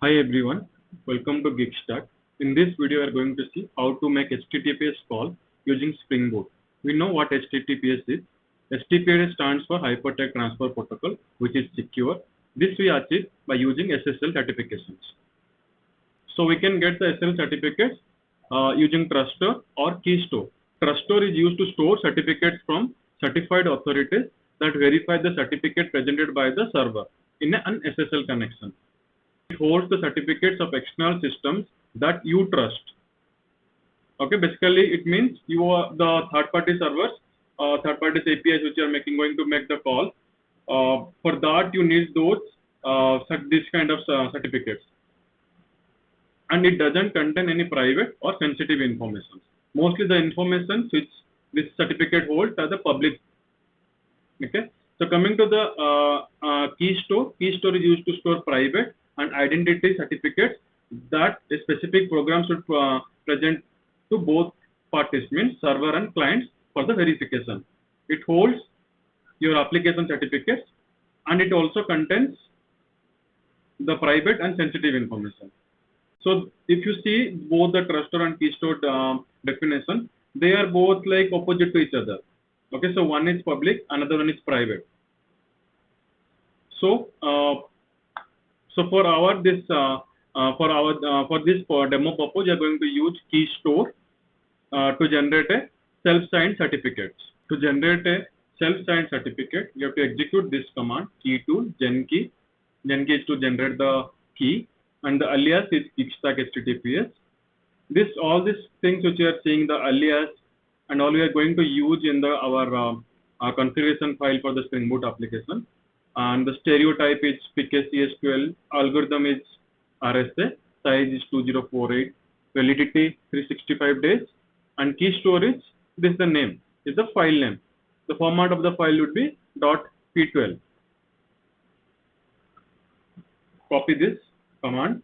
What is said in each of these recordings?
Hi everyone, welcome to Gigstack. In this video, we are going to see how to make HTTPS call using Spring Boot. We know what HTTPS is. HTTPS stands for Hypertext Transfer Protocol, which is secure. This we achieve by using SSL certifications. So we can get the SSL certificates using Trustor or Keystore. Trustor is used to store certificates from certified authorities that verify the certificate presented by the server in an SSL connection. It holds the certificates of external systems that you trust. Okay, basically it means you are the third-party servers, third-party APIs which are going to make the call. For that, you need those this kind of certificates, and it doesn't contain any private or sensitive information. Mostly the information which this certificate holds are the public. Okay, so coming to the Keystore is used to store private and identity certificates that a specific program should present to both parties, means server and clients, for the verification. It holds your application certificates, and it also contains the private and sensitive information. So if you see both the Trustor and Keystore definition, they are both like opposite to each other. Okay, so one is public, another one is private. So for our this for this demo purpose, we are going to use Keystore to generate a self-signed certificate. To generate a self-signed certificate, you have to execute this command: key tool genkey. Genkey is to generate the key, and the alias is Gigstack HTTPS. All these things which you are seeing, the alias and all, we are going to use in our configuration file for the Spring Boot application. And the stereotype is PKCS12, algorithm is RSA, size is 2048, validity 365 days, and key storage, this is the name, is the file name. The format of the file would be .p12. Copy this command,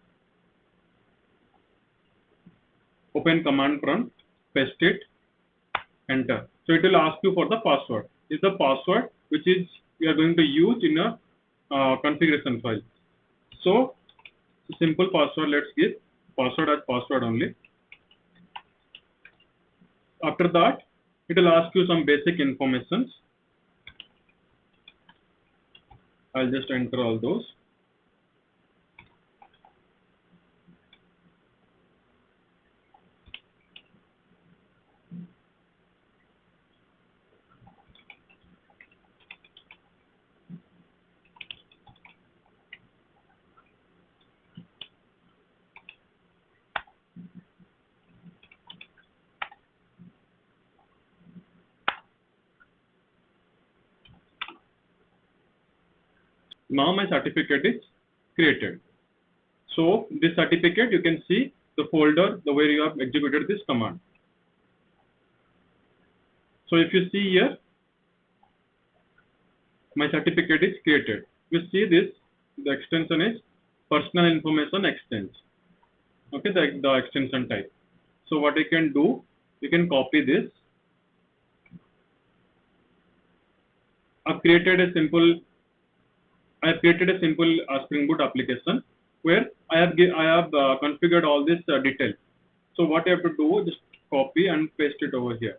open command prompt, paste it, enter. So it will ask you for the password. This is the password which is we are going to use in a configuration file. So simple password, let's give password as password only. After that, it will ask you some basic informations. I'll just enter all those. Now my certificate is created. So this certificate, you can see the folder where you have executed this command. So if you see here, my certificate is created. You see this, the extension is personal information exchange. Okay, the extension type. So what you can do, you can copy this. I've created a simple Spring Boot application where I have configured all this details. So what you have to do, just copy and paste it over here.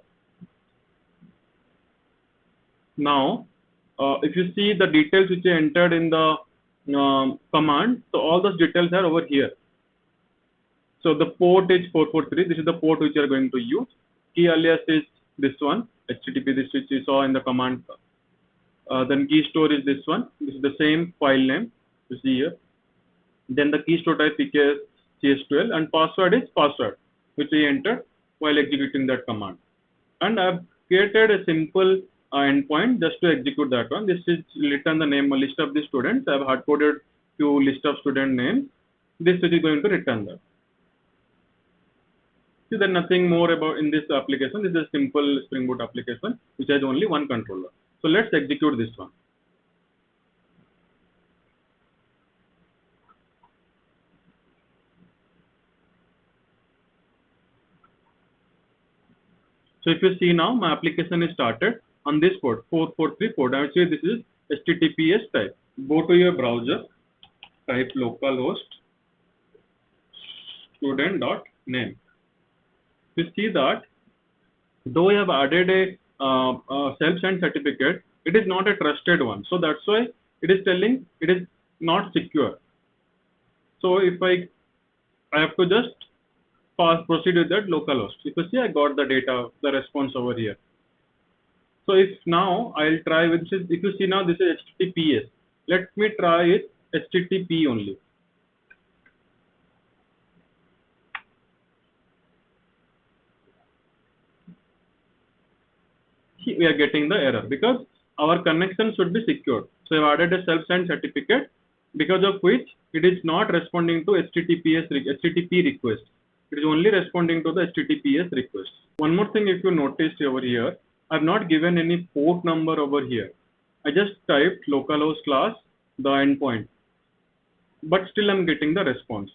Now, if you see the details which are entered in the command, so all those details are over here. So the port is 443. This is the port which you are going to use. Key alias is this one, HTTP, this which you saw in the command. Then Keystore is this one. This is the same file name you see here. Then the Keystore type PKCS12, and password is password which we entered while executing that command. And I've created a simple endpoint just to execute that one. This is return the name, a list of the students. I've hard coded few list of student names. This is going to return that. See, there's nothing more about in this application. This is a simple Spring Boot application which has only one controller. So let's execute this one. So if you see now, my application is started on this port, 443 port. Actually, this is HTTPS type. Go to your browser, type localhost student.name. You see that though we have added a self-signed certificate, it is not a trusted one. So that's why it is telling it is not secure. So if I have to just proceed with that localhost. If you see, I got the data, the response over here. So if now I'll try with this, if you see now this is HTTPS. Let me try it HTTP only. See, we are getting the error because our connection should be secured. So I've added a self-signed certificate because of which it is not responding to HTTP request. It is only responding to the HTTPS request. One more thing, if you noticed over here, I've not given any port number over here. I just typed localhost class, the endpoint, but still I'm getting the response.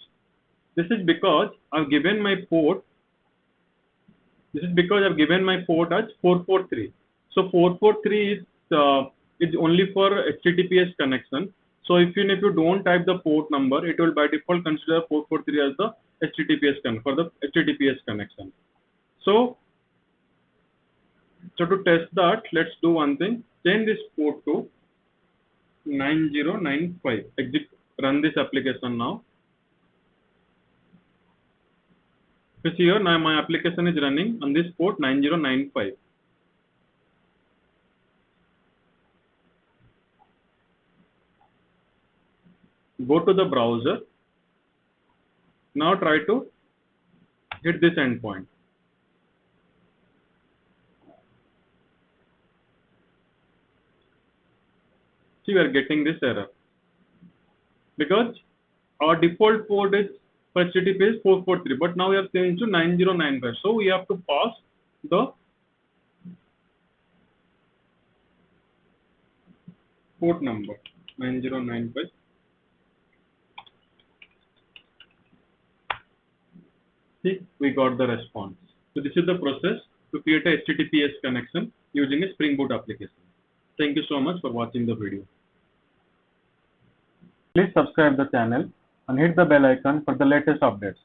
This is because I've given my port. This is because I've given my port as 443. So 443 is only for HTTPS connection. So if you don't type the port number, it will by default consider 443 as the HTTPS connection. So to test that, let's do one thing. Change this port to 9095. Run this application now. You see here, now my application is running on this port 9095. Go to the browser. Now try to hit this endpoint. See, we are getting this error because our default port is for HTTP is 443, but now we have changed to 9095. So we have to pass the port number 9095. See, we got the response. So this is the process to create a HTTPS connection using a Spring Boot application. Thank you so much for watching the video. Please subscribe the channel and hit the bell icon for the latest updates.